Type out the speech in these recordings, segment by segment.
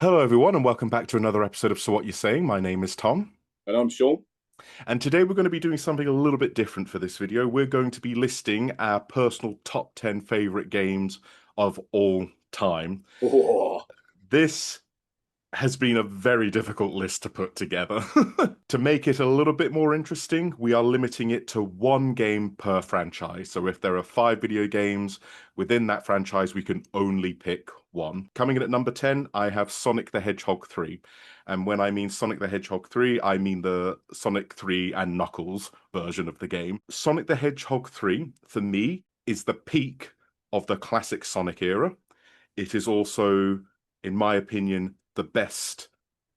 Hello, everyone, and welcome back to another episode of So What You're Saying. My name is Tom, And I'm Sean. and today we're going to be doing something a little bit different for this video. We're going to be listing our personal top 10 favorite games of all time. Oh, This has been a very difficult list to put together. To make it a little bit more interesting, we are limiting it to one game per franchise. So if there are five video games within that franchise, we can only pick one. Coming in at number 10, I have Sonic the Hedgehog 3. And when I mean Sonic the Hedgehog 3, I mean the Sonic 3 and Knuckles version of the game. Sonic the Hedgehog 3, for me, is the peak of the classic Sonic era. It is also, in my opinion, the best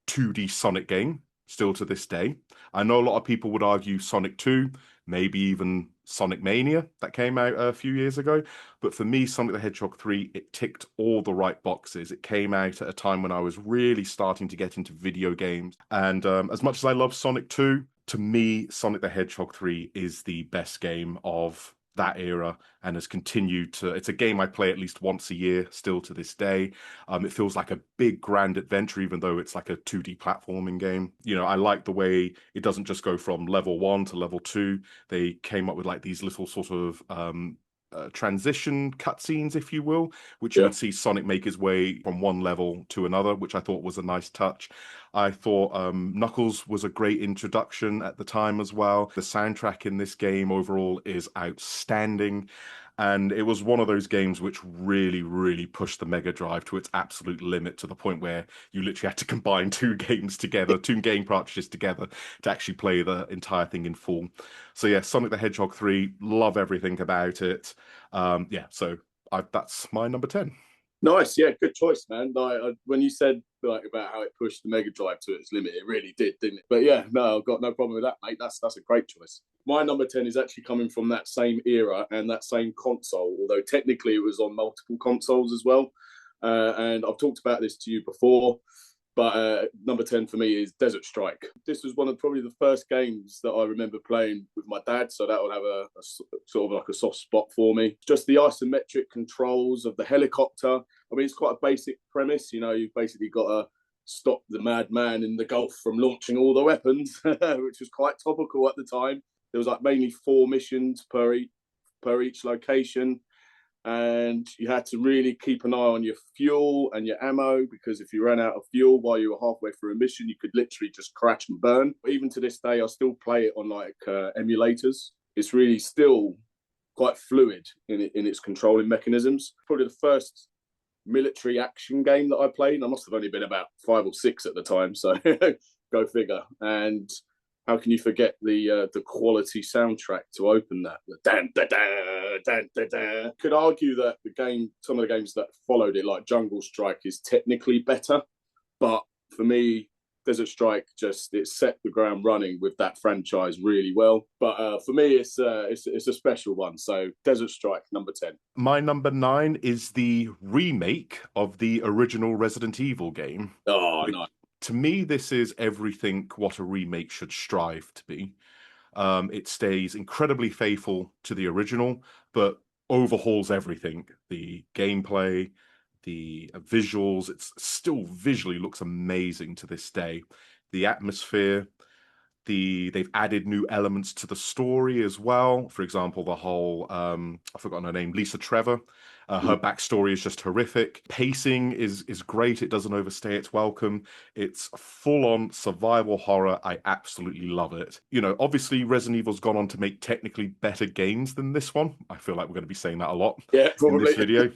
2D Sonic game still to this day. I know a lot of people would argue Sonic 2, maybe even Sonic Mania that came out a few years ago. But for me, Sonic the Hedgehog 3, it ticked all the right boxes. It came out at a time when I was really starting to get into video games. And as much as I love Sonic 2, to me, Sonic the Hedgehog 3 is the best game of that era and has continued to. It's a game I play at least once a year still to this day. It feels like a big grand adventure, even though it's like a 2D platforming game. You know, I like the way it doesn't just go from level one to level two. They came up with like these little sort of transition cutscenes, if you will, which you yeah. would see Sonic make his way from one level to another, which I thought was a nice touch. I thought Knuckles was a great introduction at the time as well. The soundtrack in this game overall is outstanding. And it was one of those games which really, really pushed the Mega Drive to its absolute limit to the point where you literally had to combine two games together, two game cartridges together to actually play the entire thing in full. So yeah, Sonic the Hedgehog 3, love everything about it. That's my number 10. Nice. Yeah, good choice, man. When you said about how it pushed the Mega Drive to its limit, it really did, didn't it? But yeah, no, I've got no problem with that, mate. That's a great choice. My number 10 is actually coming from that same era and that same console, although technically it was on multiple consoles as well. And I've talked about this to you before. But number 10 for me is Desert Strike. This was one of probably the first games that I remember playing with my dad, so that will have a sort of like a soft spot for me. Just the isometric controls of the helicopter. I mean, it's quite a basic premise. You know, you've basically got to stop the madman in the Gulf from launching all the weapons, which was quite topical at the time. There was like mainly four missions per each location, and you had to really keep an eye on your fuel and your ammo, because if you ran out of fuel while you were halfway through a mission, you could literally just crash and burn. Even to this day, I still play it on like emulators. It's really still quite fluid in its controlling mechanisms. Probably the first military action game that I played. I must have only been about 5 or 6 at the time, so go figure. And how can you forget the quality soundtrack to open that? The dan da da dan da da. Could argue that some of the games that followed it, like Jungle Strike, is technically better, but for me, Desert Strike it set the ground running with that franchise really well. But for me, it's a special one. So Desert Strike, number 10. My number 9 is the remake of the original Resident Evil game, Oh which no, to me, this is everything what a remake should strive to be. It stays incredibly faithful to the original, but overhauls everything. The gameplay, the visuals, it's still visually looks amazing to this day. The atmosphere, they've added new elements to the story as well. For example, the whole I've forgotten her name, Lisa Trevor. Her backstory is just horrific. Pacing is great. It doesn't overstay its welcome. It's full on survival horror. I absolutely love it. You know, obviously Resident Evil's gone on to make technically better games than this one. I feel like we're going to be saying that a lot yeah, in this probably. video,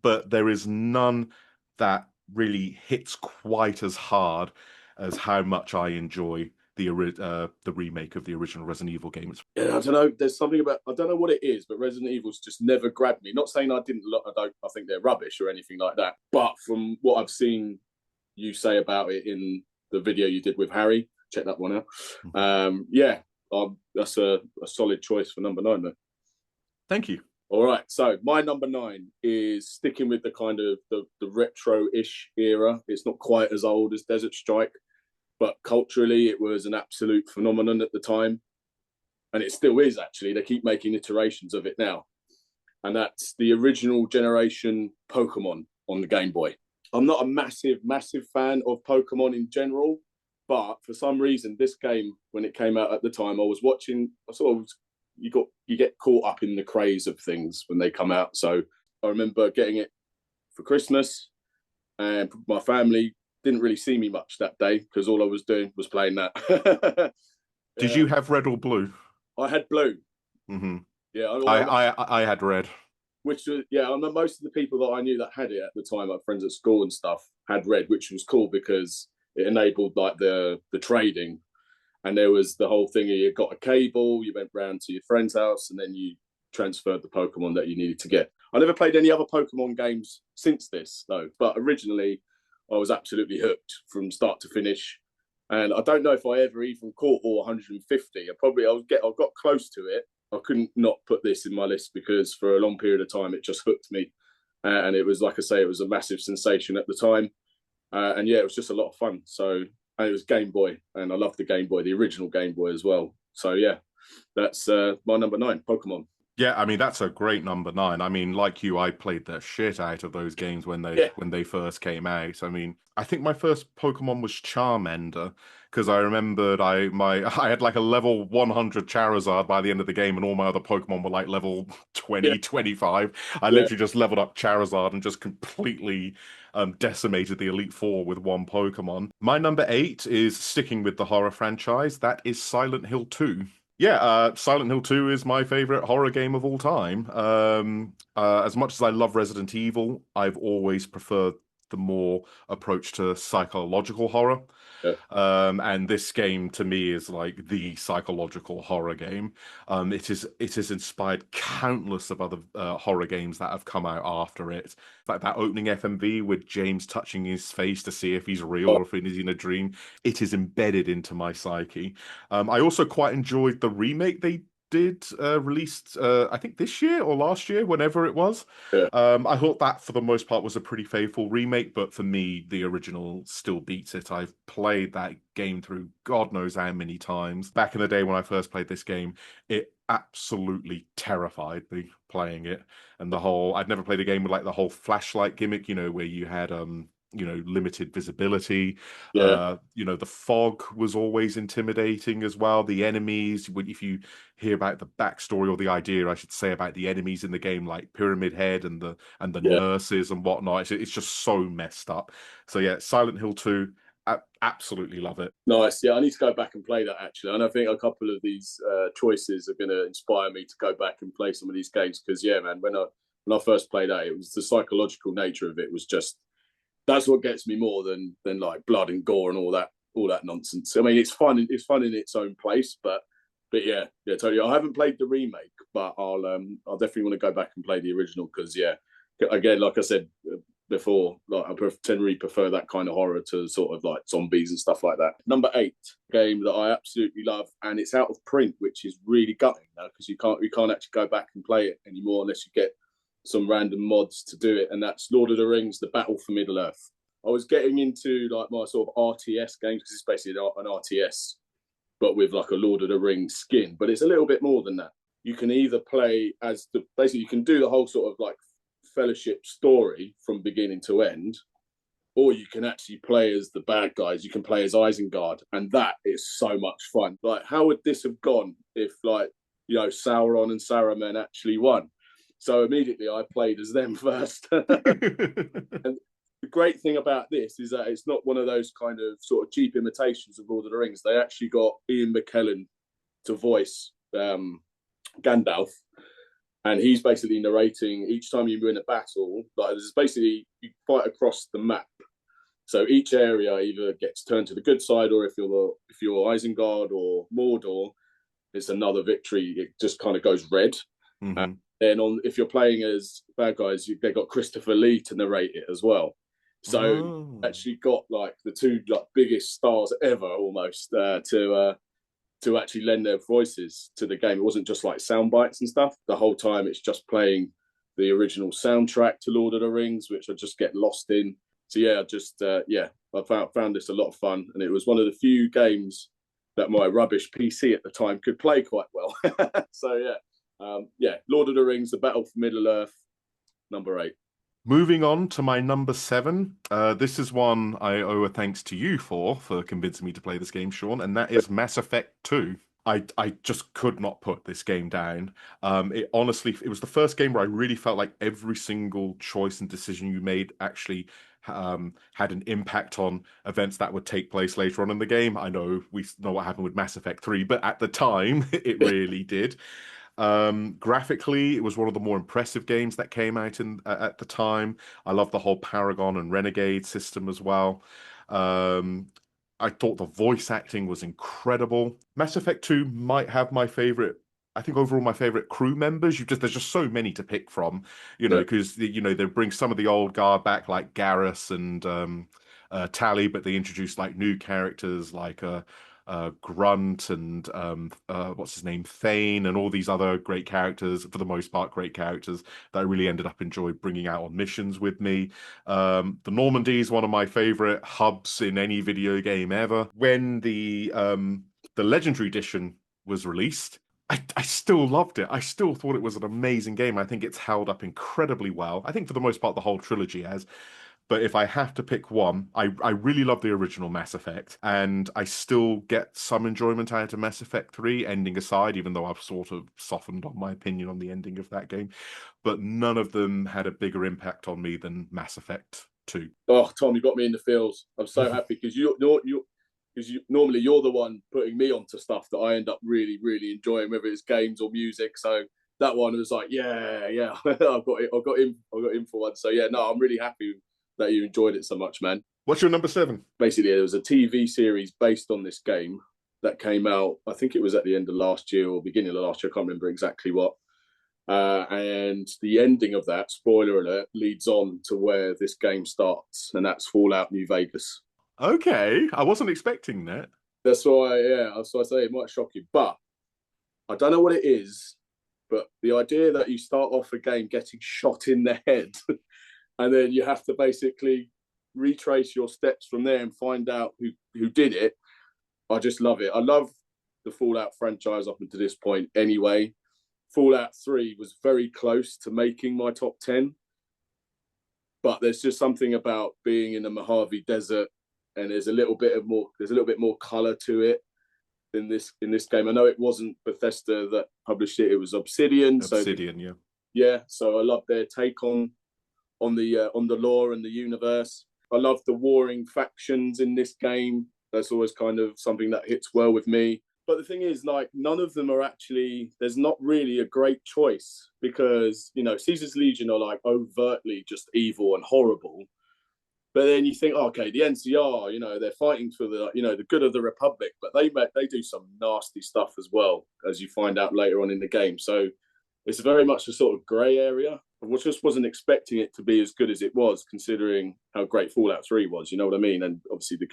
but there is none that really hits quite as hard as how much I enjoy the remake of the original Resident Evil game. Yeah, I don't know. There's something about, I don't know what it is, but Resident Evil's just never grabbed me. Not saying I didn't. I think they're rubbish or anything like that. But from what I've seen you say about it in the video you did with Harry, check that one out. Yeah, that's a solid choice for number 9 though. Thank you. All right, so my number 9 is sticking with the kind of the retro-ish era. It's not quite as old as Desert Strike, but culturally it was an absolute phenomenon at the time, and it still is actually. They keep making iterations of it now, and that's the original generation Pokemon on the Game Boy. I'm not a massive fan of Pokemon in general, but for some reason, this game, when it came out at the time, I was watching. I sort of you get caught up in the craze of things when they come out. So I remember getting it for Christmas, and my family didn't really see me much that day because all I was doing was playing that. Did you have red or blue? I had blue. Mm-hmm. Yeah, I had red. which was I know most of the people that I knew that had it at the time, like friends at school and stuff, had red, which was cool because it enabled like the trading. And there was the whole thing of you got a cable, you went round to your friend's house, and then you transferred the Pokemon that you needed to get. I never played any other Pokemon games since this though, but originally I was absolutely hooked from start to finish. And I don't know if I ever even caught all 150. I got close to it. I couldn't not put this in my list because for a long period of time it just hooked me, and it was, like I say, it was a massive sensation at the time, and yeah, it was just a lot of fun. So, and it was Game Boy, and I loved the Game Boy, the original Game Boy as well. So yeah, that's my number 9, Pokemon. Yeah, I mean that's a great number 9. I mean, like you, I played the shit out of those games when they first came out. I mean, I think my first Pokemon was Charmander because I remembered I had like a level 100 Charizard by the end of the game, and all my other Pokemon were like level 20, Yeah, 25. I yeah, literally just leveled up Charizard and just completely decimated the Elite Four with one Pokemon. My number 8 is sticking with the horror franchise. That is Silent Hill 2. Yeah, Silent Hill 2 is my favorite horror game of all time. As much as I love Resident Evil, I've always preferred the more approach to psychological horror. yeah, And this game to me is like the psychological horror game. It has inspired countless of other horror games that have come out after it. Like that opening FMV with James touching his face to see if he's real oh, or if he's in a dream. It is embedded into my psyche. I also quite enjoyed the remake they did released I think this year or last year, whenever it was. yeah, I thought that for the most part was a pretty faithful remake, but for me, the original still beats it. I've played that game through God knows how many times. Back in the day when I first played this game, it absolutely terrified me playing it. And I'd never played a game with like the whole flashlight gimmick, where you had limited visibility. yeah, The fog was always intimidating as well. The enemies, if you hear about the backstory or the idea, I should say, about the enemies in the game, like Pyramid Head and the yeah. nurses and whatnot, it's just so messed up. So yeah, Silent Hill 2, absolutely love it. Nice. Yeah, I need to go back and play that actually. And I think a couple of these choices are going to inspire me to go back and play some of these games because yeah, man, when I first played that, it was the psychological nature of it was just that's what gets me more than like blood and gore and all that nonsense. I mean, it's fun. It's fun in its own place, but yeah, totally. I haven't played the remake, but I'll definitely want to go back and play the original because yeah, again, like I said before, like I generally prefer that kind of horror to sort of like zombies and stuff like that. Number 8 game that I absolutely love, and it's out of print, which is really gutting now because you can't actually go back and play it anymore unless you get some random mods to do it, and that's Lord of the Rings: The Battle for Middle Earth. I was getting into like my sort of RTS games because it's basically an RTS, but with like a Lord of the Rings skin. But it's a little bit more than that. You can either play as basically you can do the whole sort of like Fellowship story from beginning to end, or you can actually play as the bad guys. You can play as Isengard, and that is so much fun. Like, how would this have gone if like Sauron and Saruman actually won? So immediately I played as them first. And the great thing about this is that it's not one of those kind of sort of cheap imitations of Lord of the Rings. They actually got Ian McKellen to voice Gandalf, and he's basically narrating each time you win a battle. Like there's basically you fight across the map, so each area either gets turned to the good side, or if you're Isengard or Mordor, it's another victory. It just kind of goes red. Mm-hmm. Then if you're playing as bad guys, they got Christopher Lee to narrate it as well. So actually got like the two like biggest stars ever almost to actually lend their voices to the game. It wasn't just like sound bites and stuff. The whole time it's just playing the original soundtrack to Lord of the Rings, which I just get lost in. So yeah, I found this a lot of fun, and it was one of the few games that my rubbish PC at the time could play quite well. So yeah, Lord of the Rings: The Battle for Middle Earth, number 8. Moving on to my number seven. This is one I owe a thanks to you for convincing me to play this game, Sean, and that is Mass Effect 2. I just could not put this game down. It honestly, it was the first game where I really felt like every single choice and decision you made actually had an impact on events that would take place later on in the game. I know we know what happened with Mass Effect 3, but at the time, it really did. Graphically, it was one of the more impressive games that came out in at the time. I love the whole Paragon and Renegade system as well. Um, I thought the voice acting was incredible. Mass Effect 2 might have my favorite. I think overall my favorite crew members. There's just so many to pick from, Yeah. because they bring some of the old guard back like Garrus and Tally, but they introduce like new characters like Grunt and what's his name, Thane, and all these other great characters, for the most part, great characters that I really ended up enjoying bringing out on missions with me. The Normandy is one of my favorite hubs in any video game ever. When the Legendary Edition was released, I still loved it. I still thought it was an amazing game. I think it's held up incredibly well. I think for the most part, the whole trilogy has. But if I have to pick one, I really love the original Mass Effect, and I still get some enjoyment out of Mass Effect 3, ending aside, even though I've sort of softened on my opinion on the ending of that game. But none of them had a bigger impact on me than Mass Effect 2. Oh, Tom, you got me in the feels. I'm so happy because normally you're the one putting me onto stuff that I end up really really enjoying, whether it's games or music. So that one was like, yeah, yeah, I've got it. I've got in for one. So yeah, no, I'm really happy that you enjoyed it so much, man. What's your number seven? Basically, there was a TV series based on this game that came out. I think it was at the end of last year or beginning of last year. I can't remember exactly what. And the ending of that, spoiler alert, leads on to where this game starts, and that's Fallout New Vegas. Okay, I wasn't expecting that. That's why, yeah, so I say it might shock you, but I don't know what it is. But the idea that you start off a game getting shot in the head, and then you have to basically retrace your steps from there and find out who did it. I just love it. I love the Fallout franchise up until this point. Anyway, Fallout 3 was very close to making my top 10, but there's just something about being in the Mojave Desert, and there's a little bit more color to it in this game. I know it wasn't Bethesda that published it; it was Obsidian. So Obsidian, yeah. yeah, so I love their take on the lore and the universe. I love the warring factions in this game. That's always kind of something that hits well with me. But the thing is, like, none of them are actually, there's not really a great choice because, Caesar's Legion are like overtly just evil and horrible. But then you think, oh, okay, the NCR, they're fighting for the good of the Republic, but they do some nasty stuff as well, as you find out later on in the game. So it's very much a sort of grey area. I just wasn't expecting it to be as good as it was, considering how great Fallout 3 was. You know what I mean? And obviously the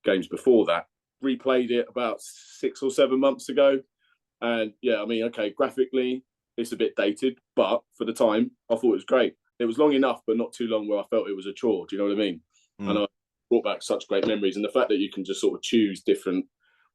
games before that. Replayed it about 6 or 7 months ago, and yeah, I mean, okay, graphically it's a bit dated, but for the time, I thought it was great. It was long enough, but not too long where I felt it was a chore. Do you know what I mean? And I brought back such great memories, and the fact that you can just sort of choose different,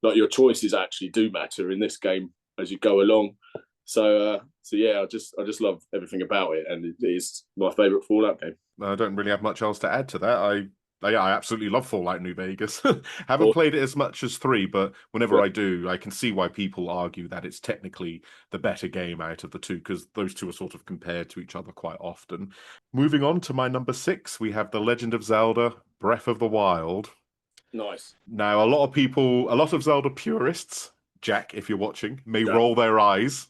like your choices actually do matter in this game as you go along. So yeah, I just love everything about it, and it is my favorite Fallout game. I don't really have much else to add to that. Yeah, I absolutely love Fallout New Vegas. Haven't Or, played it as much as 3, but whenever yeah, I do, I can see why people argue that it's technically the better game out of the two, because those two are sort of compared to each other quite often. Moving on to my number six, we have The Legend of Zelda: Breath of the Wild. nice. Now, a lot of Zelda purists, Jack, if you're watching, may roll their eyes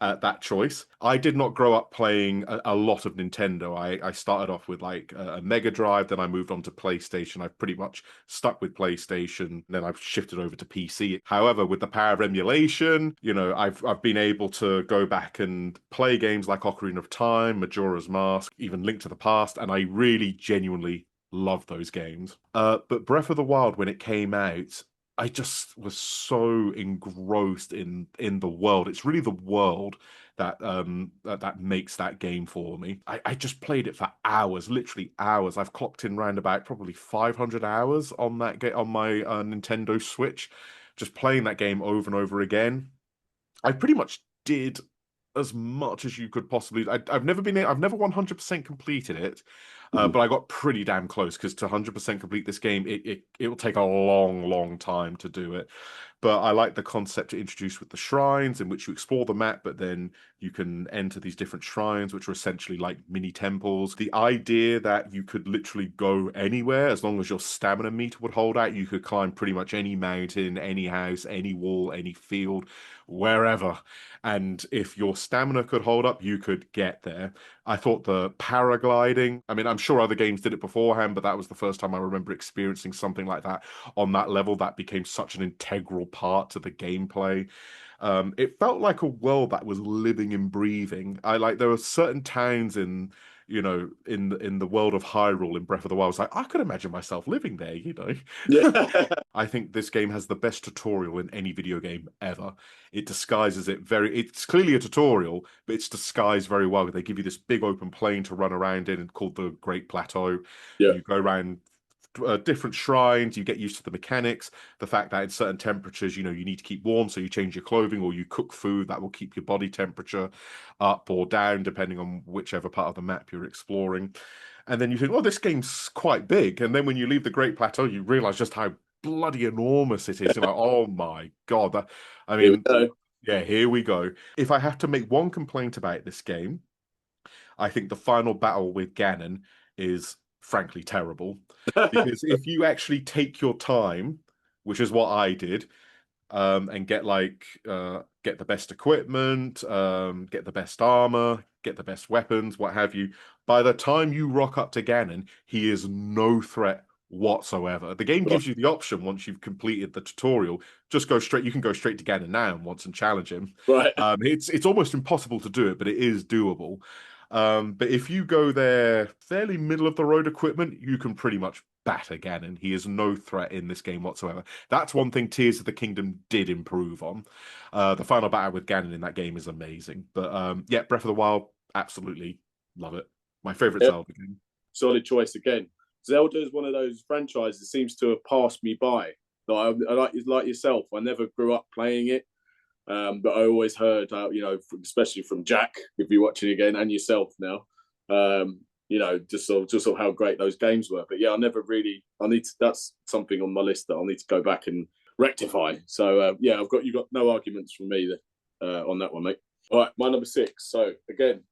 at that choice. I did not grow up playing a lot of Nintendo. I started off with like a Mega Drive, then I moved on to PlayStation. I've pretty much stuck with PlayStation, then I've shifted over to PC. However, with the power of emulation, I've been able to go back and play games like Ocarina of Time, Majora's Mask, even Link to the Past, and I really genuinely love those games. But Breath of the Wild, when it came out, I just was so engrossed in the world. It's really the world that makes that game for me. I just played it for hours, literally hours. I've clocked in round about probably 500 hours on that game on my Nintendo Switch, just playing that game over and over again. I pretty much did as much as you could possibly. I've never been, I've never 100% completed it, Mhm. but I got pretty damn close because to 100% complete this game, it will take a long, long time to do it. But I like the concept it introduced with the shrines in which you explore the map, but then you can enter these different shrines, which are essentially like mini temples. The idea that you could literally go anywhere as long as your stamina meter would hold out, you could climb pretty much any mountain, any house, any wall, any field, wherever. And if your stamina could hold up, you could get there. I thought the paragliding, I mean, I'm sure other games did it beforehand, but that was the first time I remember experiencing something like that on that level. That became such an integral part to the gameplay. It felt like a world that was living and breathing. I like there were certain towns in, in the world of Hyrule in Breath of the Wild. I was like, I could imagine myself living there, you know. Yeah. I think this game has the best tutorial in any video game ever. It disguises it very, it's clearly a tutorial, but it's disguised very well. They give you this big open plain to run around in called the Great Plateau. Yeah. You go around different shrines, you get used to the mechanics, the fact that in certain temperatures, you need to keep warm, so you change your clothing or you cook food that will keep your body temperature up or down, depending on whichever part of the map you're exploring. And then you think, well, this game's quite big. And then when you leave the Great Plateau, you realize just how bloody enormous it is. You're like, oh my God. I Here we mean, go. yeah, here we go. If I have to make one complaint about this game, I think the final battle with Ganon is frankly terrible. Because if you actually take your time, which is what I did, and get the best equipment, get the best armor, get the best weapons, what have you. By the time you rock up to Ganon, he is no threat whatsoever. The game Right. gives you the option once you've completed the tutorial, just go straight. You can go straight to Ganon now and once and challenge him. Right. It's almost impossible to do it, but it is doable. But if you go there fairly middle of the road equipment, you can pretty much batter Ganon. He is no threat in this game whatsoever. That's one thing Tears of the Kingdom did improve on. The final battle with Ganon in that game is amazing. But yeah, Breath of the Wild, absolutely love it. My favorite Yeah. Zelda game. Solid choice again. Zelda is one of those franchises that seems to have passed me by. I like yourself. I never grew up playing it, but I always heard, especially from Jack, if you're watching again, and yourself now, just sort of how great those games were. But yeah, I never really. I need to. That's something on my list that I'll need to go back and rectify. So yeah, you got no arguments from me on that one, mate. All right, my number 6. So again,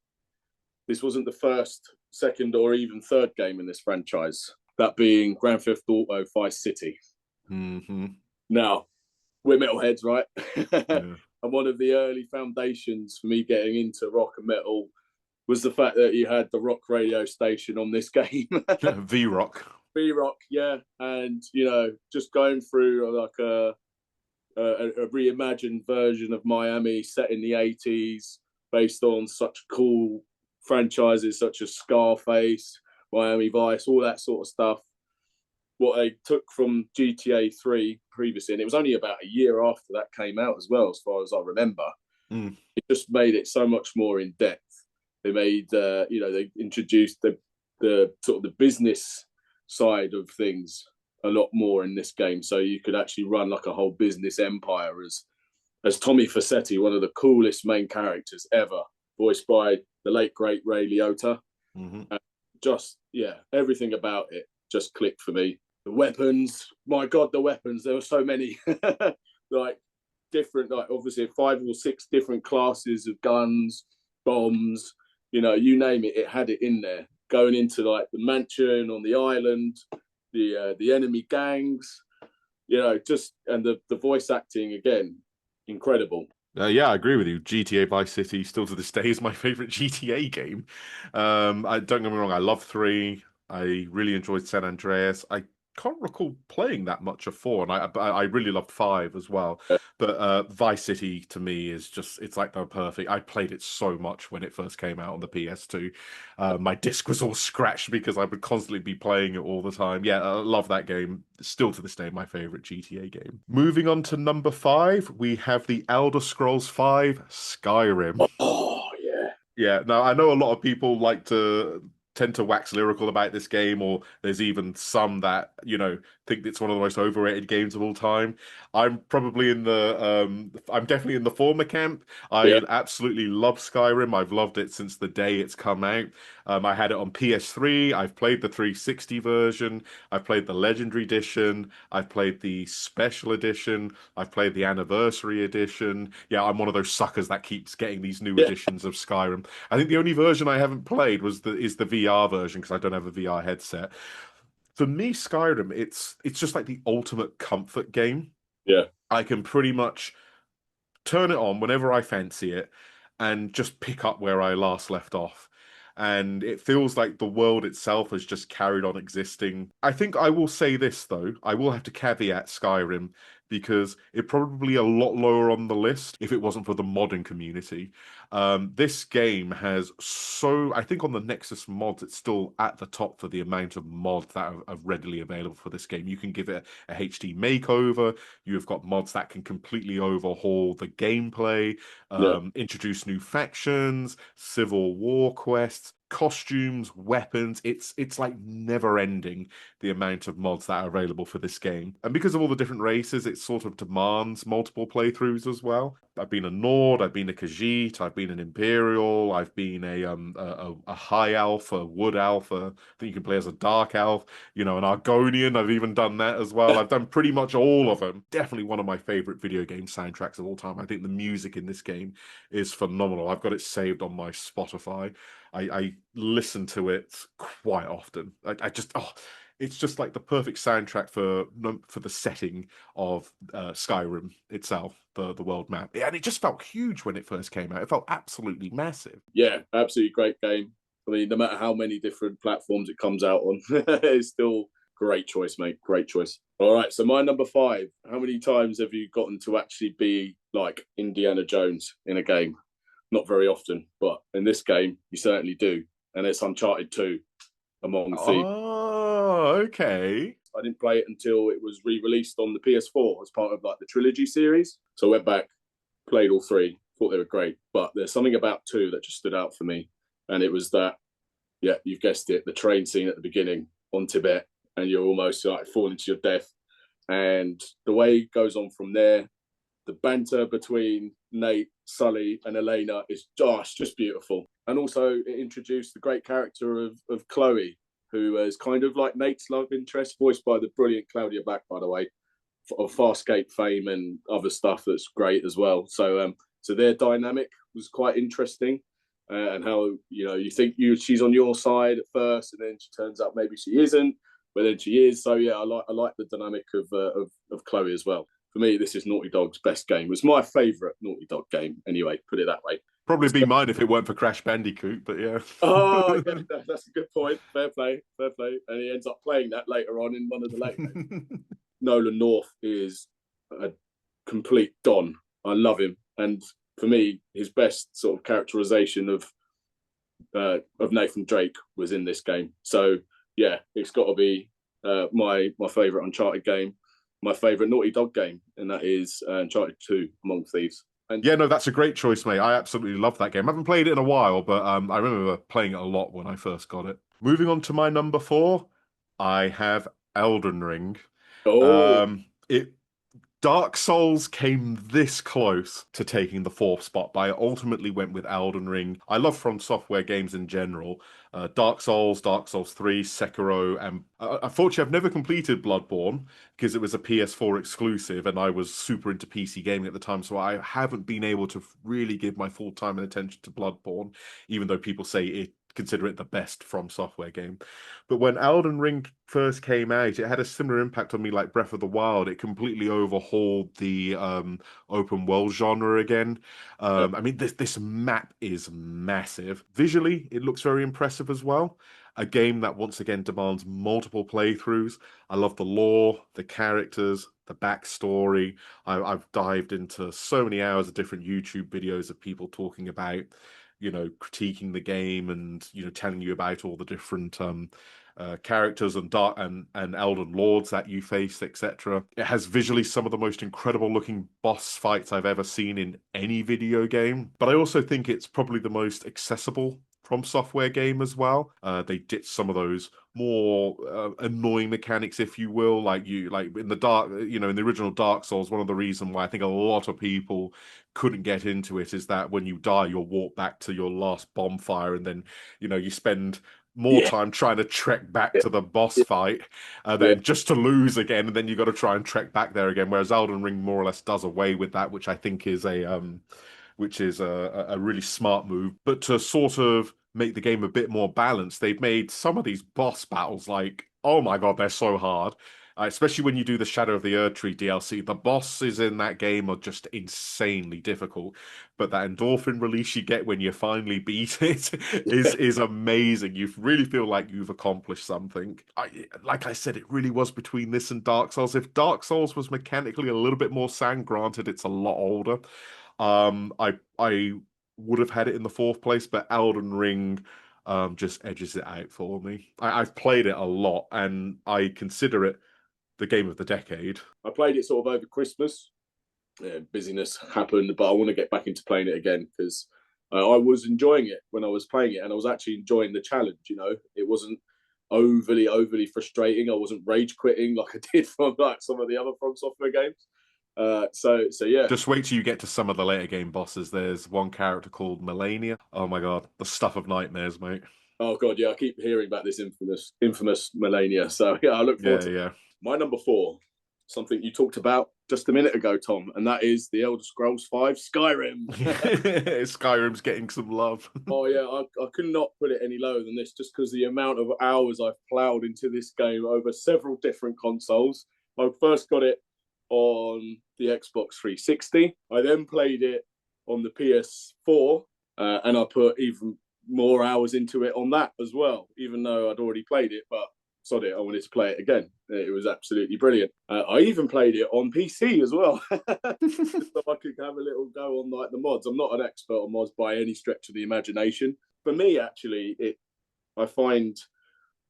this wasn't the first, second, or even third game in this franchise. That being Grand Theft Auto Vice City. Hmm. Now, we're metalheads, right? Yeah. And one of the early foundations for me getting into rock and metal was the fact that you had the rock radio station on this game. V-Rock. B Rock, yeah. And, just going through like a reimagined version of Miami set in the 80s based on such cool franchises such as Scarface, Miami Vice, all that sort of stuff. What they took from GTA 3 previously, and it was only about a year after that came out as well, as far as I remember. Mm. It just made it so much more in depth. They made, they introduced the sort of the business side of things a lot more in this game. So you could actually run like a whole business empire as Tommy Fassetti, one of the coolest main characters ever, voiced by the late great Ray Liotta. Hmm. Just everything about it just clicked for me. The weapons, my God, the weapons. There were so many, like different, like obviously 5 or 6 different classes of guns, bombs. You name it, it had it in there. Going into like the mansion on the island, the enemy gangs, just and the voice acting again, incredible. Yeah, I agree with you. GTA Vice City still to this day is my favorite GTA game. I don't get me wrong, I love 3. I really enjoyed San Andreas. I can't recall playing that much of 4, and I really loved 5 as well. But Vice City to me is just it's like the perfect. I played it so much when it first came out on the PS2. My disc was all scratched because I would constantly be playing it all the time. Yeah, I love that game. Still to this day, my favorite GTA game. Moving on to number 5, we have the Elder Scrolls 5 Skyrim. Oh yeah, Yeah, now I know a lot of people like to tend to wax lyrical about this game, or there's even some that, think it's one of the most overrated games of all time. I'm definitely in the former camp. Yeah, I absolutely love Skyrim. I've loved it since the day it's come out. I had it on PS3. I've played the 360 version. I've played the Legendary Edition. I've played the Special Edition. I've played the Anniversary Edition. Yeah, I'm one of those suckers that keeps getting these new yeah, editions of Skyrim. I think the only version I haven't played is the VR version because I don't have a VR headset. For me, Skyrim, it's just like the ultimate comfort game. yeah, I can pretty much turn it on whenever I fancy it and just pick up where I last left off. And it feels like the world itself has just carried on existing. I think I will say this, though. I will have to caveat Skyrim because it probably a lot lower on the list if it wasn't for the modding community. This game has I think on the Nexus mods, it's still at the top for the amount of mods that are readily available for this game. You can give it a HD makeover. You've got mods that can completely overhaul the gameplay, yeah. introduce new factions, civil war quests, costumes, weapons. It's like never ending the amount of mods that are available for this game. And because of all the different races, it sort of demands multiple playthroughs as well. I've been a Nord, I've been a Khajiit, I've been an Imperial, I've been a High Elf, a Wood Elf. I think you can play as a Dark Elf, an Argonian. I've even done that as well. I've done pretty much all of them. Definitely one of my favorite video game soundtracks of all time. I think the music in this game is phenomenal. I've got it saved on my Spotify. I listen to it quite often. It's just like the perfect soundtrack for the setting of Skyrim itself, the world map, and it just felt huge when it first came out. It felt absolutely massive. Yeah, absolutely great game. I mean, no matter how many different platforms it comes out on, it's still great choice, mate. Great choice. All right, so my number 5. How many times have you gotten to actually be like Indiana Jones in a game? Not very often, but in this game, you certainly do. And it's Uncharted 2, Among Thieves. Oh, okay. I didn't play it until it was re-released on the PS4 as part of like the trilogy series. So I went back, played all 3, thought they were great. But there's something about 2 that just stood out for me. And it was that, yeah, you've guessed it, the train scene at the beginning on Tibet, and you're almost like falling to your death. And the way it goes on from there, the banter between Nate, Sully, and Elena is just beautiful. And also, it introduced the great character of Chloe, who is kind of like Nate's love interest, voiced by the brilliant Claudia Black, by the way, of Farscape fame and other stuff that's great as well. So their dynamic was quite interesting. And how you think she's on your side at first, and then she turns out maybe she isn't, but then she is. So yeah, I like the dynamic of Chloe as well. For me, this is Naughty Dog's best game. It was my favourite Naughty Dog game, anyway. Put it that way. Probably be mine if it weren't for Crash Bandicoot, but yeah. Oh, yeah, that's a good point. Fair play, fair play. And he ends up playing that later on in one of the later. Nolan North is a complete don. I love him, and for me, his best sort of characterization of Nathan Drake was in this game. So yeah, it's got to be my favorite Uncharted game, my favorite Naughty Dog game, and that is Uncharted 2: Among Thieves. And Yeah, no, that's a great choice, mate. I absolutely love that game. I haven't played it in a while, but I remember playing it a lot when I first got it. Moving on to my number 4, I have Elden Ring. oh It Dark Souls came this close to taking the 4th spot, but I ultimately went with Elden Ring. I love From Software games in general. Dark Souls, Dark Souls 3, Sekiro, and unfortunately, I've never completed Bloodborne because it was a PS4 exclusive, and I was super into PC gaming at the time, so I haven't been able to really give my full time and attention to Bloodborne, even though people consider it the best From Software game. But when Elden Ring first came out, it had a similar impact on me like Breath of the Wild. It completely overhauled the open world genre again. I mean, this map is massive. Visually, it looks very impressive as well. A game that once again demands multiple playthroughs. I love the lore, the characters, the backstory. I've dived into so many hours of different YouTube videos of people talking about critiquing the game and telling you about all the different characters and dark and elden lords that you face, etc. It has visually some of the most incredible looking boss fights I've ever seen in any video game, but I also think it's probably the most accessible From Software game as well. They ditched some of those more annoying mechanics, if you will, like in the in the original Dark Souls. One of the reasons why I think a lot of people couldn't get into it is that when you die, you'll walk back to your last bonfire, and then you spend more Yeah, time trying to trek back yeah, to the boss fight, yeah. then just to lose again, and then you got to try and trek back there again. Whereas Elden Ring more or less does away with that, which I think is a really smart move. But to sort of make the game a bit more balanced, they've made some of these boss battles like, oh my God, they're so hard. Especially when you do the Shadow of the Erdtree DLC, the bosses in that game are just insanely difficult. But that endorphin release you get when you finally beat it is amazing. You really feel like you've accomplished something. Like I said, it really was between this and Dark Souls. If Dark Souls was mechanically a little bit more sound, granted, it's a lot older. I would have had it in the fourth place, but Elden Ring just edges it out for me. I've played it a lot, and I consider it the game of the decade. I played it sort of over Christmas. Yeah, busyness happened, but I want to get back into playing it again because I was enjoying it when I was playing it, and I was actually enjoying the challenge. It wasn't overly frustrating. I wasn't rage quitting like I did from like some of the other From Software games. So yeah. Just wait till you get to some of the later game bosses. There's one character called Melania. Oh my God, the stuff of nightmares, mate. Oh god, yeah, I keep hearing about this infamous Melania. So yeah, I look forward Yeah, to yeah. my number four. Something you talked about just a minute ago, Tom, and that is the Elder Scrolls V Skyrim. Skyrim's getting some love. Oh yeah, I could not put it any lower than this, just because the amount of hours I've ploughed into this game over several different consoles. I first got it on the Xbox 360. I then played it on the PS4, and I put even more hours into it on that as well, even though I'd already played it. But sod it, I wanted to play it again. It was absolutely brilliant. I even played it on PC as well, so I could have a little go on like the mods. I'm not an expert on mods by any stretch of the imagination. For me, actually, I find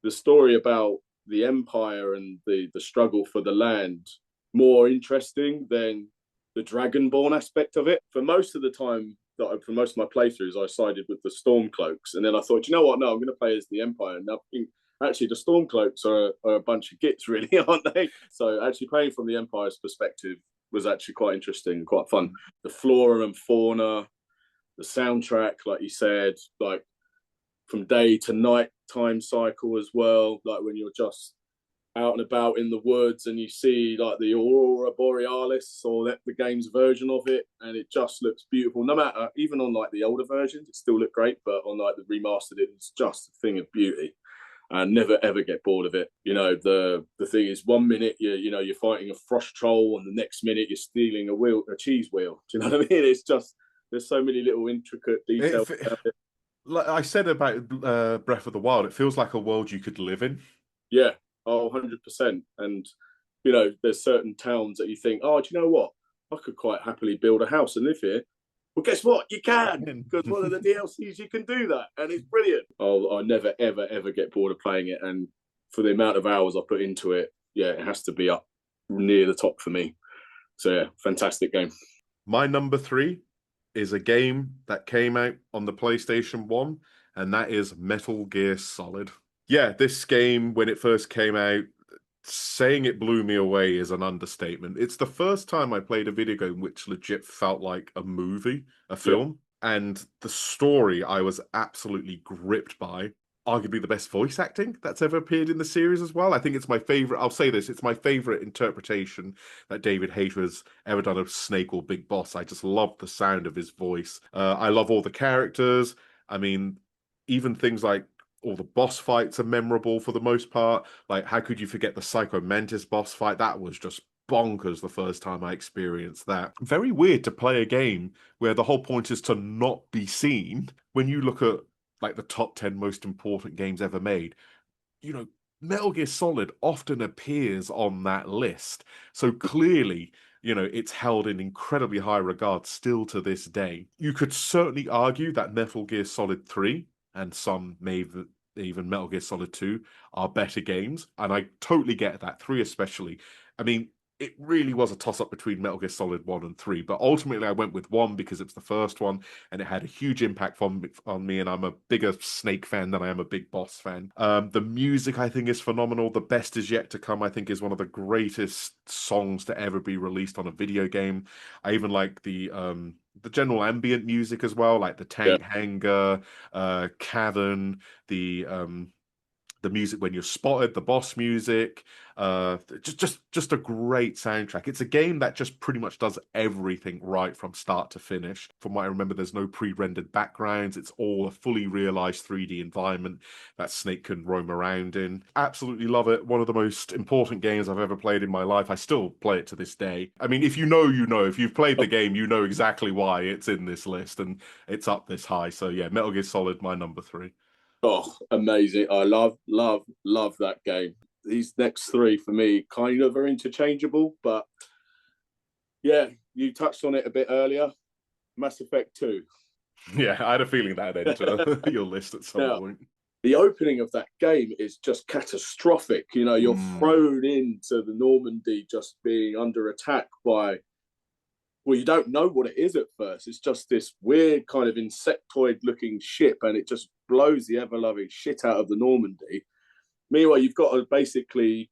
the story about the empire and the struggle for the land more interesting than the dragonborn aspect of it. For most of the time, for most of my playthroughs, I sided with the Stormcloaks, and then I thought, you know what? No, I'm going to play as the Empire. And I think actually the Stormcloaks are a bunch of gits, really, aren't they? So actually playing from the Empire's perspective was actually quite interesting, quite fun. The flora and fauna, the soundtrack, like you said, like from day to night time cycle as well, like when you're just out and about in the woods and you see like the aurora borealis or the game's version of it, and it just looks beautiful. No matter, even on like the older versions it still looked great, but on like the remastered it's just a thing of beauty, and never ever get bored of it. The thing is, 1 minute you're fighting a frost troll, and the next minute you're stealing a cheese wheel. Do you know what I mean? It's just, there's so many little intricate details. Like I said about Breath of the Wild, it feels like a world you could live in. Yeah, 100%. And there's certain towns that you think, oh, do you know what? I could quite happily build a house and live here. Well, guess what? You can, because one of the DLCs you can do that, and it's brilliant. I never ever get bored of playing it, and for the amount of hours I put into it, yeah, it has to be up near the top for me. So yeah, fantastic game. My number three is a game that came out on the PlayStation 1, and that is Metal Gear Solid. Yeah, this game, when it first came out, saying it blew me away is an understatement. It's the first time I played a video game which legit felt like a movie, a film, and the story I was absolutely gripped by. Arguably the best voice acting that's ever appeared in the series as well. I think it's my favorite. I'll say this, it's my favorite interpretation that David Hayter's ever done of Snake or Big Boss. I just love the sound of his voice. I love all the characters. I mean, even things like all the boss fights are memorable for the most part. Like, how could you forget the Psycho Mantis boss fight? That was just bonkers the first time I experienced that. Very weird to play a game where the whole point is to not be seen. When you look at like the top 10 most important games ever made, Metal Gear Solid often appears on that list. So clearly, it's held in incredibly high regard still to this day. You could certainly argue that Metal Gear Solid 3 and some may even Metal Gear Solid 2 are better games. And I totally get that, 3 especially. I mean, it really was a toss-up between Metal Gear Solid 1 and 3, but ultimately I went with 1 because it was the first one and it had a huge impact on me, and I'm a bigger Snake fan than I am a Big Boss fan. The music, I think, is phenomenal. The Best Is Yet to Come, I think, is one of the greatest songs to ever be released on a video game. I even like the general ambient music as well, like the Yeah. tank hangar, Cavern, the music when you're spotted, the boss music, just a great soundtrack. It's a game that just pretty much does everything right from start to finish. From what I remember, there's no pre-rendered backgrounds. It's all a fully realized 3D environment that Snake can roam around in. Absolutely love it. One of the most important games I've ever played in my life. I still play it to this day. I mean, if you know, you know. If you've played the game, you know exactly why it's in this list and it's up this high. So yeah, Metal Gear Solid, my number 3. Oh, amazing. I love that game. These next three for me kind of are interchangeable, but yeah, you touched on it a bit earlier. Mass Effect 2. Yeah, I had a feeling that'd enter your list at some Now, point. the opening of that game is just catastrophic. You know, you're thrown into the Normandy just being under attack by, well, you don't know what it is at first. It's just this weird kind of insectoid looking ship, and it just blows the ever loving shit out of the Normandy. Meanwhile, you've got to basically,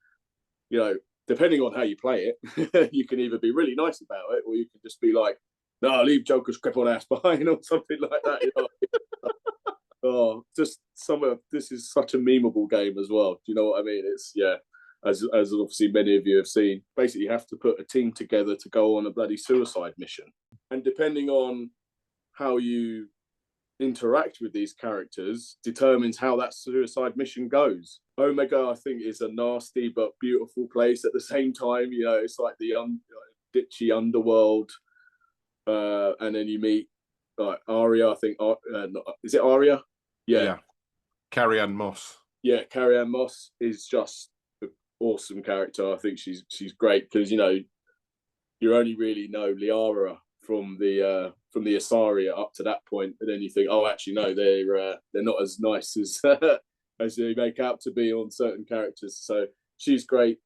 you know, depending on how you play it, you can either be really nice about it or you can just be like, no, leave Joker's crippled ass behind or something like that. You know? Oh, just this is such a memeable game as well. Do you know what I mean? It's, yeah, as obviously many of you have seen, basically you have to put a team together to go on a bloody suicide mission. And depending on how you interact with these characters determines how that suicide mission goes. Omega, I think, is a nasty but beautiful place at the same time. You know, it's like the ditchy underworld, and then you meet like Arya. I think is it Arya? Yeah, Carrie-Anne Moss. Yeah, Carrie-Anne Moss is just an awesome character. I think she's great because, you know, you only really know Liara from the Asaria up to that point, and then you think, oh, actually, no, they're not as nice as as they make out to be on certain characters. So she's great.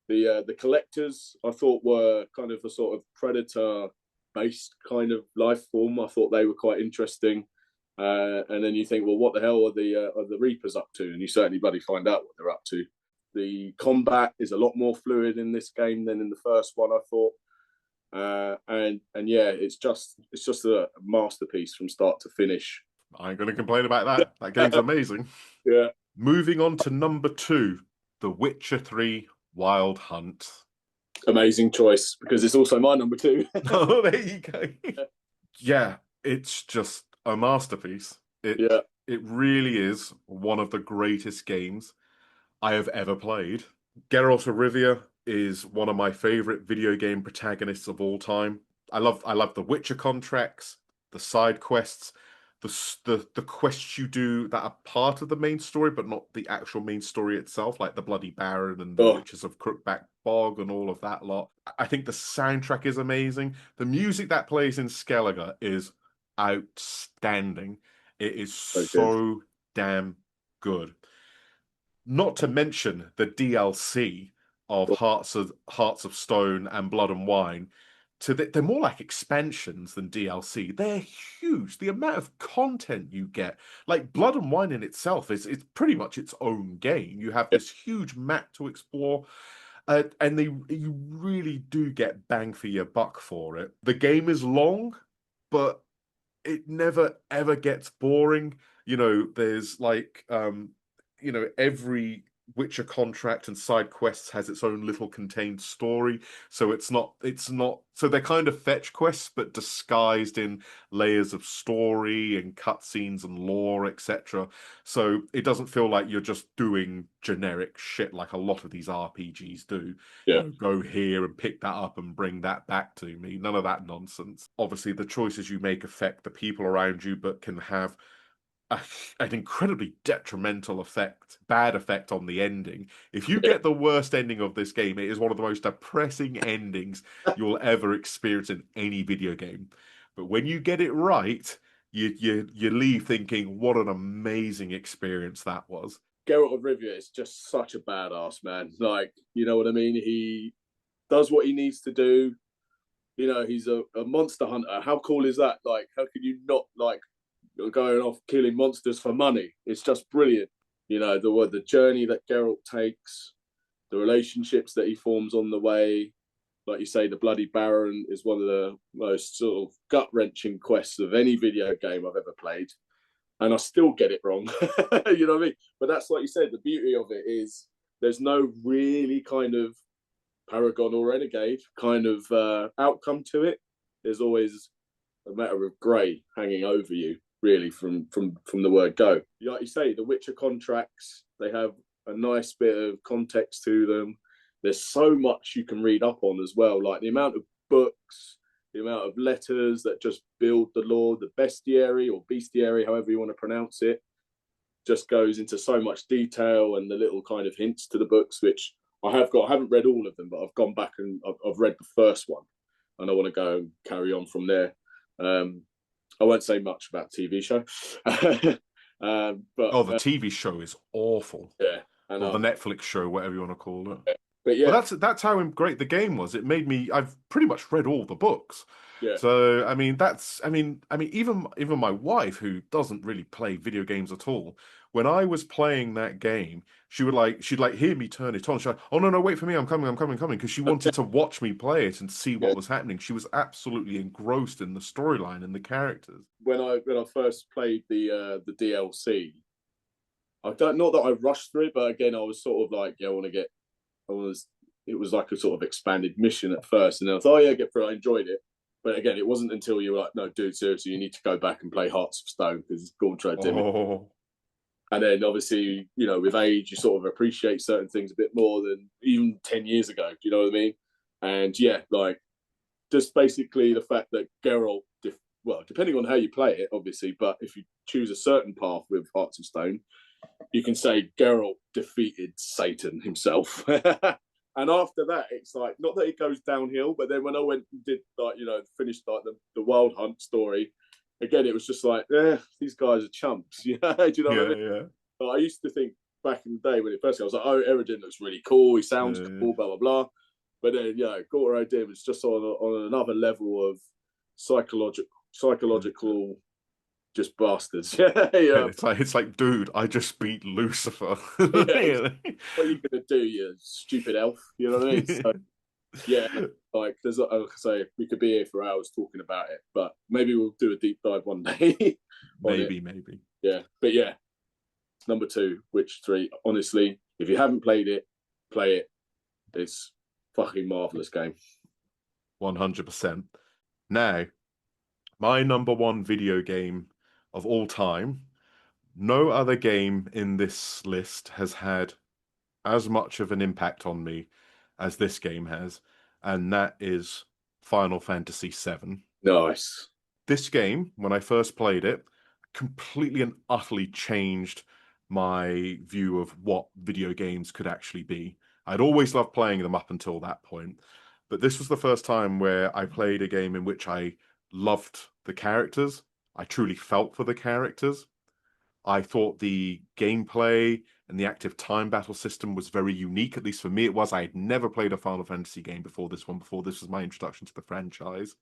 The collectors I thought were kind of a sort of predator based kind of life form. I thought they were quite interesting. And then you think, well, what the hell are the Reapers up to? And you certainly bloody find out what they're up to. The combat is a lot more fluid in this game than in the first one, I thought. And yeah, it's just a masterpiece from start to finish. I ain't gonna complain about that. That game's amazing. Yeah. Moving on to number 2, The Witcher 3 Wild Hunt. Amazing choice because it's also my number 2. Oh, there you go. Yeah, it's just a masterpiece. It really is one of the greatest games I have ever played. Geralt of Rivia is one of my favorite video game protagonists of all time. I love the Witcher contracts, the side quests, the quests you do that are part of the main story, but not the actual main story itself, like the Bloody Baron and the Witches of Crookback Bog and all of that lot. I think the soundtrack is amazing. The music that plays in Skellige is outstanding. It is so damn good. Not to mention the DLC of Hearts of Stone and Blood and Wine. They're more like expansions than DLC. They're huge. The amount of content you get, like Blood and Wine in itself, it's pretty much its own game. You have this huge map to explore, and you really do get bang for your buck for it. The game is long, but it never ever gets boring. You know, there's like every Witcher contract and side quests has its own little contained story. So it's not so they're kind of fetch quests, but disguised in layers of story and cutscenes and lore, etc. So it doesn't feel like you're just doing generic shit like a lot of these RPGs do. Yeah. You know, go here and pick that up and bring that back to me. None of that nonsense. Obviously, the choices you make affect the people around you, but can have an incredibly detrimental bad effect on the ending. If you get the worst ending of this game, it is one of the most depressing endings you'll ever experience in any video game. But when you get it right, you leave thinking, what an amazing experience that was. Geralt of Rivia is just such a badass, man. Like, you know what I mean? does what he needs to do. You know, he's a monster hunter. How cool is that? Like, how can you not like going off killing monsters for money? It's just brilliant. You know, the journey that Geralt takes, the relationships that he forms on the way. Like you say, the Bloody Baron is one of the most sort of gut wrenching quests of any video game I've ever played, and I still get it wrong. You know what I mean? But that's like you said. The beauty of it is there's no really kind of Paragon or Renegade kind of outcome to it. There's always a matter of grey hanging over you, really, from the word go. Like you say, the Witcher contracts, they have a nice bit of context to them. There's so much you can read up on as well, like the amount of books, the amount of letters that just build the lore, the bestiary or bestiary, however you want to pronounce it, just goes into so much detail, and the little kind of hints to the books, which I haven't read all of them, but I've gone back and I've read the first one, and I want to go and carry on from there. I won't say much about TV show, but the TV show is awful. Yeah, or the Netflix show, whatever you want to call it. Yeah. But yeah, well, that's how great the game was. It made me. I've pretty much read all the books. Yeah. So I mean, even my wife, who doesn't really play video games at all, when I was playing that game, she'd hear me turn it on. She's like, "Oh no, wait for me! I'm coming!" Because she wanted to watch me play it and see what was happening. She was absolutely engrossed in the storyline and the characters. When I first played the DLC, not that I rushed through it, but again, I was sort of like, it was like a sort of expanded mission at first, and then I thought, get through it. I enjoyed it. But again, it wasn't until you were like, no, dude, seriously, you need to go back and play Hearts of Stone because it's gone to a And then obviously, with age, you sort of appreciate certain things a bit more than even 10 years ago. Do you know what I mean? And just basically the fact that Geralt, depending on how you play it, obviously, but if you choose a certain path with Hearts of Stone, you can say Geralt defeated Satan himself. And after that, it's like, not that it goes downhill, but then when I went and did finished the Wild Hunt story, again, it was just like, these guys are chumps. Do you know what I mean? Yeah. But I used to think back in the day when it first came, I was like, oh, Eredin looks really cool. He sounds cool, blah, blah, blah. But then, Gorta O'Dim was just on another level of psychological just bastards. Yeah. It's like, dude, I just beat Lucifer. What are you gonna do, you stupid elf? You know what I mean? So, there's, like I say, we could be here for hours talking about it, but maybe we'll do a deep dive one day. maybe. Yeah, but number 2, Witcher 3. Honestly, if you haven't played it, play it. It's fucking marvelous game. 100%. Now, my number 1 video game of all time, no other game in this list has had as much of an impact on me as this game has, and that is Final Fantasy VII. Nice. This game, when I first played it, completely and utterly changed my view of what video games could actually be. I'd always loved playing them up until that point, but this was the first time where I played a game in which I loved the characters. I truly felt for the characters. I thought the gameplay and the active time battle system was very unique, at least for me it was. I had never played a Final Fantasy game before this was my introduction to the franchise.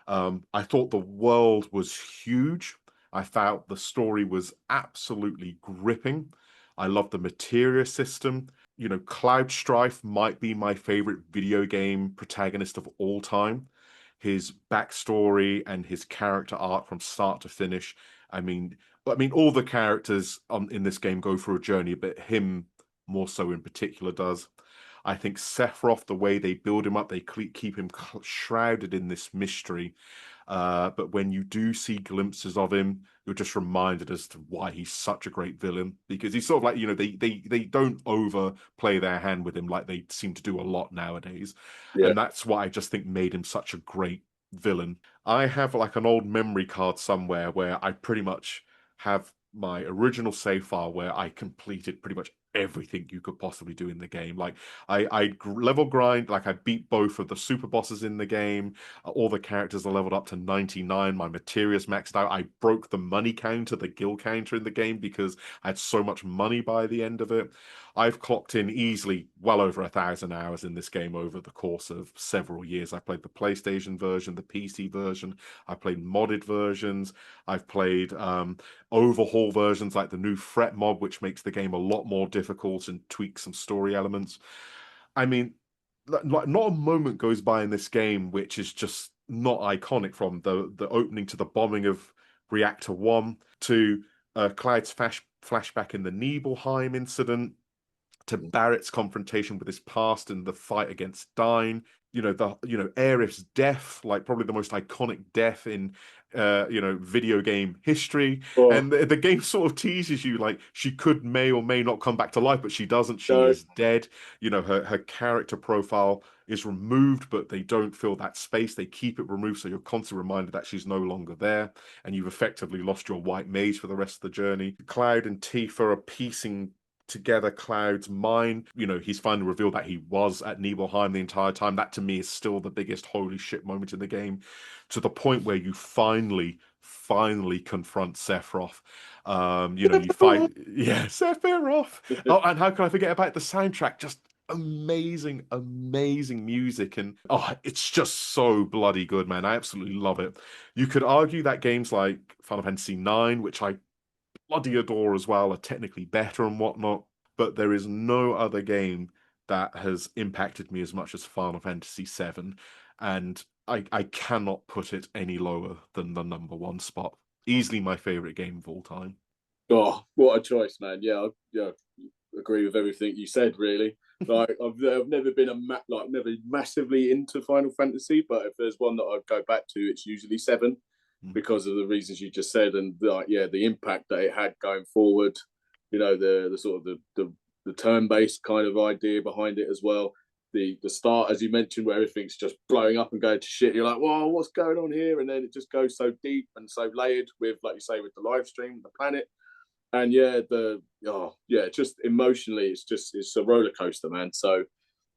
I thought the world was huge. I felt the story was absolutely gripping. I loved the materia system. Cloud Strife might be my favorite video game protagonist of all time. His backstory and his character arc from start to finish. I mean, all the characters in this game go through a journey, but him more so in particular does. I think Sephiroth, the way they build him up, they keep him shrouded in this mystery. But when you do see glimpses of him, you're just reminded as to why he's such a great villain, because he's sort of like, they don't overplay their hand with him like they seem to do a lot nowadays. Yeah. And that's what I just think made him such a great villain. I have like an old memory card somewhere where I pretty much have my original save file where I completed pretty much everything you could possibly do in the game. Like I level grind, like I beat both of the super bosses in the game. All the characters are leveled up to 99. My materials maxed out. I broke the money counter, the guild counter in the game because I had so much money by the end of it. I've clocked in easily well over 1,000 hours in this game over the course of several years. I played the PlayStation version, the PC version. I played modded versions. I've played overhaul versions like the new threat mob, which makes the game a lot more difficult and tweaks some story elements. I mean, like not a moment goes by in this game which is just not iconic, from the opening to the bombing of Reactor 1 to Clyde's flashback in the Nibelheim incident to Barrett's confrontation with his past and the fight against Dyne. Aerith's death, like probably the most iconic death in video game history. Oh, And the game sort of teases you like she may or may not come back to life, but she doesn't. She no. is dead. Her character profile is removed, but they don't fill that space. They keep it removed, so you're constantly reminded that she's no longer there, and you've effectively lost your white mage for the rest of the journey. Cloud and Tifa are piecing together Cloud's mind. He's finally revealed that he was at Nibelheim the entire time. That to me is still the biggest holy shit moment in the game, to the point where you finally confront Sephiroth. You fight, yeah, Sephiroth. Oh, and how can I forget about the soundtrack? Just amazing, amazing music, and it's just so bloody good, man. I absolutely love it. You could argue that games like Final Fantasy IX, which I bloody adore as well, are technically better and whatnot, but there is no other game that has impacted me as much as Final Fantasy VII, and I cannot put it any lower than the number one spot. Easily my favorite game of all time. Oh, what a choice, man! Yeah, agree with everything you said. Really, like I've never been never massively into Final Fantasy, but if there's one that I go back to, it's usually seven, because of the reasons you just said, and the impact that it had going forward. The sort of the turn-based kind of idea behind it as well. The start, as you mentioned, where everything's just blowing up and going to shit. You're like, whoa, what's going on here? And then it just goes so deep and so layered with, like you say, with the live stream, the planet. And just emotionally, it's a roller coaster, man. So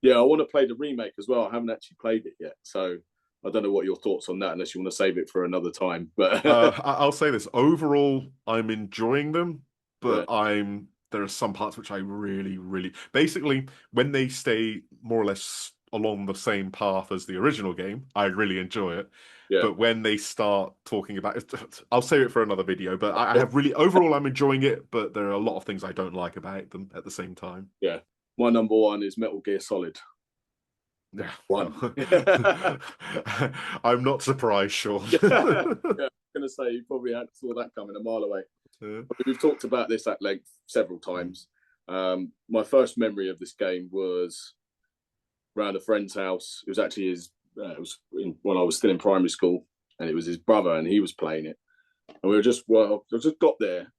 I want to play the remake as well. I haven't actually played it yet, so I don't know what your thoughts on that, unless you want to save it for another time. But I'll say this: overall, I'm enjoying them, yeah, but there are some parts which I really, really, basically, when they stay more or less along the same path as the original game, I really enjoy it. yeah, But when they start talking about it, I'll save it for another video. But I have really, overall, I'm enjoying it, but there are a lot of things I don't like about them at the same time. yeah. My number one is Metal Gear Solid Yeah, One. well, Yeah, I'm not surprised, Sean. yeah. I'm gonna say you probably saw that coming a mile away. We've talked about this at length several times. My first memory of this game was around a friend's house. It was actually when I was still in primary school, and it was his brother, and he was playing it. And I just got there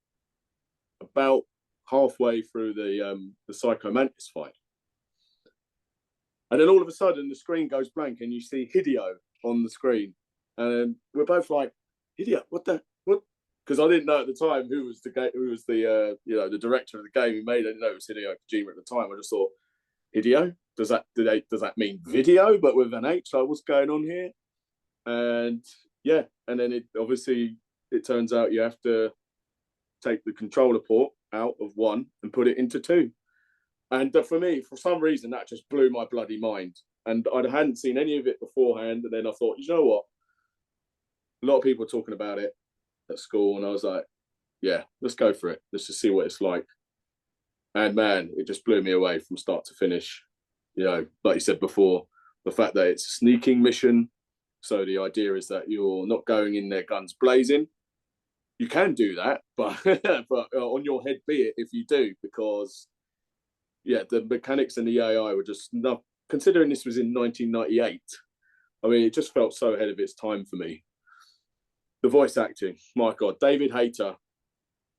about halfway through the Psycho Mantis fight, and then all of a sudden the screen goes blank, and you see Hideo on the screen, and we're both like, Hideo, what? Because I didn't know at the time who was the the director of the game who made it. I didn't know it was Hideo Kojima at the time. I just thought, Hideo, does that mean video but with an H? Like, what's going on here? And and then it turns out you have to take the controller port out of one and put it into two. And for me, for some reason, that just blew my bloody mind. And I hadn't seen any of it beforehand. And then I thought, you know what? A lot of people are talking about it at school, and I was like, yeah, let's go for it. Let's just see what it's like. And man, it just blew me away from start to finish. Like you said before, the fact that it's a sneaking mission. So the idea is that you're not going in there guns blazing. You can do that, but on your head be it if you do, because the mechanics and the AI were just not. Considering this was in 1998, I mean, it just felt so ahead of its time for me. The voice acting, my God, David Hayter,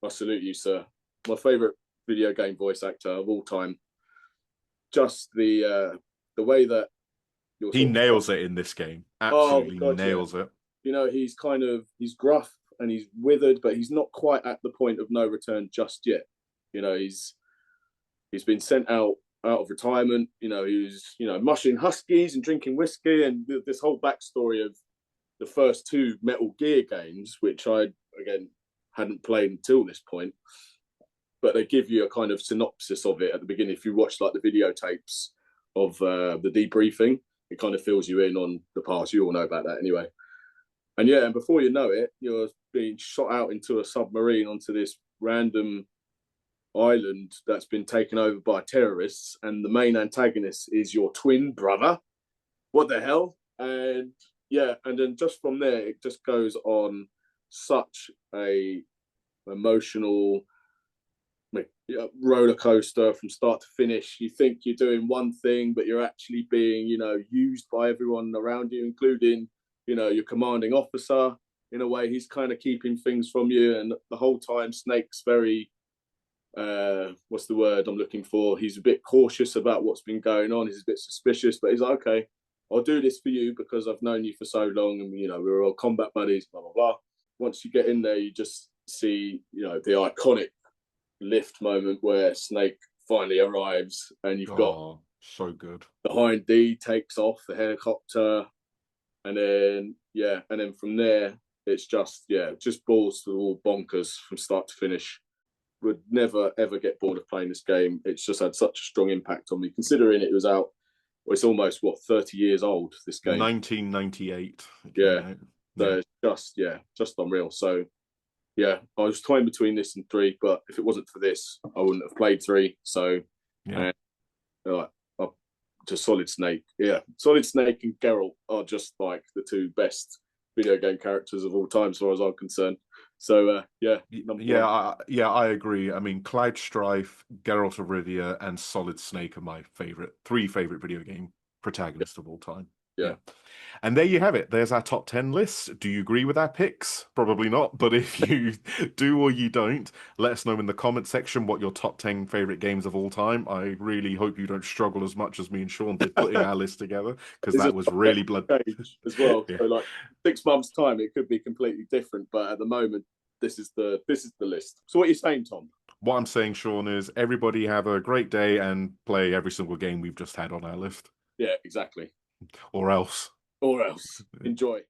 I salute you, sir. My favorite video game voice actor of all time. Just the way that he nails it in this game. Absolutely nails it. He's gruff and he's withered, but he's not quite at the point of no return just yet. He's He's been sent out of retirement. You know, he was, you know, mushing huskies and drinking whiskey, and this whole backstory of the first two Metal Gear games, which I again hadn't played until this point. But they give you a kind of synopsis of it at the beginning. If you watch like the videotapes of the debriefing, it kind of fills you in on the past. You all know about that anyway. And yeah, and before you know it, you're being shot out into a submarine onto this random island that's been taken over by terrorists, and the main antagonist is your twin brother. What the hell? And yeah, and then just from there, it just goes on such a emotional roller coaster from start to finish. You think you're doing one thing, but you're actually being, you know, used by everyone around you, including, you know, your commanding officer. In a way, he's kind of keeping things from you, and the whole time, Snake's very what's the word I'm looking for? He's a bit cautious about what's been going on. He's a bit suspicious, but he's like, okay, I'll do this for you because I've known you for so long, and you know we're all combat buddies. Blah blah blah. Once you get in there, you just see, you know, the iconic lift moment where Snake finally arrives, and you've got so good. The Hind D takes off the helicopter, and then yeah, and then from there it's just just balls to the wall, bonkers from start to finish. Would never ever get bored of playing this game. It's just had such a strong impact on me, considering it was out. Well, it's almost 30 years old. This game, 1998. Yeah, so it's just unreal. So yeah, I was toying between this and 3, but if it wasn't for this, I wouldn't have played 3. So yeah, just Solid Snake. Yeah, Solid Snake and Geralt are just like the two best video game characters of all time, as far as I'm concerned. So I agree. I mean, Cloud Strife, Geralt of Rivia, and Solid Snake are my three favorite video game protagonists of all time. Yeah. And there you have it. There's our top 10 list. Do you agree with our picks? Probably not. But if you do or you don't, let us know in the comment section what your top 10 favorite games of all time. I really hope you don't struggle as much as me and Sean did putting our list together, because that was really blood as well. Yeah. So like 6 months' time, it could be completely different. But at the moment, this is the list. So what are you saying, Tom? What I'm saying, Sean, is everybody have a great day and play every single game we've just had on our list. Yeah, exactly. Or else. Enjoy.